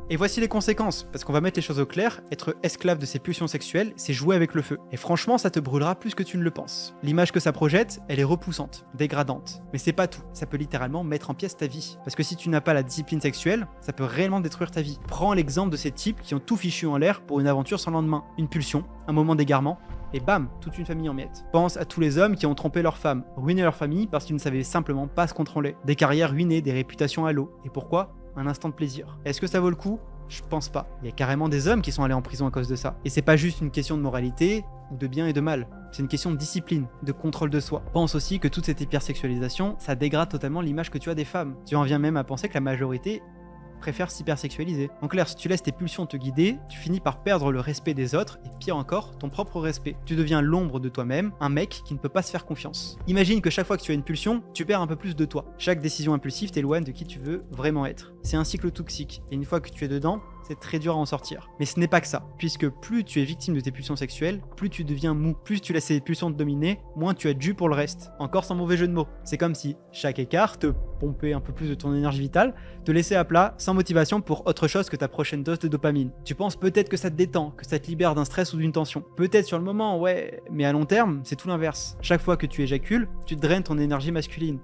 Et voici les conséquences, parce qu'on va mettre les choses au clair, être esclave de ses pulsions sexuelles, c'est jouer avec le feu. Et franchement, ça te brûlera plus que tu ne le penses. L'image que ça projette, elle est repoussante, dégradante. Mais c'est pas tout, ça peut littéralement mettre en pièces ta vie. Parce que si tu n'as pas la discipline sexuelle, ça peut réellement détruire ta vie. Prends l'exemple de ces types qui ont tout fichu en l'air pour une aventure sans lendemain. Une pulsion, un moment d'égarement, et bam, toute une famille en miettes. Pense à tous les hommes qui ont trompé leur femme, ruiné leur famille parce qu'ils ne savaient simplement pas se contrôler. Des carrières ruinées, des réputations à l'eau. Et pourquoi ? Un instant de plaisir. Est-ce que ça vaut le coup ? Je pense pas. Il y a carrément des hommes qui sont allés en prison à cause de ça. Et c'est pas juste une question de moralité, ou de bien et de mal. C'est une question de discipline, de contrôle de soi. Pense aussi que toute cette hypersexualisation, ça dégrade totalement l'image que tu as des femmes. Tu en viens même à penser que la majorité préfère s'hypersexualiser. En clair, si tu laisses tes pulsions te guider, tu finis par perdre le respect des autres et pire encore, ton propre respect. Tu deviens l'ombre de toi-même, un mec qui ne peut pas se faire confiance. Imagine que chaque fois que tu as une pulsion, tu perds un peu plus de toi. Chaque décision impulsive t'éloigne de qui tu veux vraiment être. C'est un cycle toxique et une fois que tu es dedans, c'est très dur à en sortir. Mais ce n'est pas que ça, puisque plus tu es victime de tes pulsions sexuelles, plus tu deviens mou. Plus tu laisses ces pulsions te dominer, moins tu as de jus pour le reste. Encore sans mauvais jeu de mots. C'est comme si chaque écart te pompait un peu plus de ton énergie vitale, te laissait à plat, sans motivation pour autre chose que ta prochaine dose de dopamine. Tu penses peut-être que ça te détend, que ça te libère d'un stress ou d'une tension. Peut-être sur le moment, ouais, mais à long terme, c'est tout l'inverse. Chaque fois que tu éjacules, tu te draines ton énergie masculine.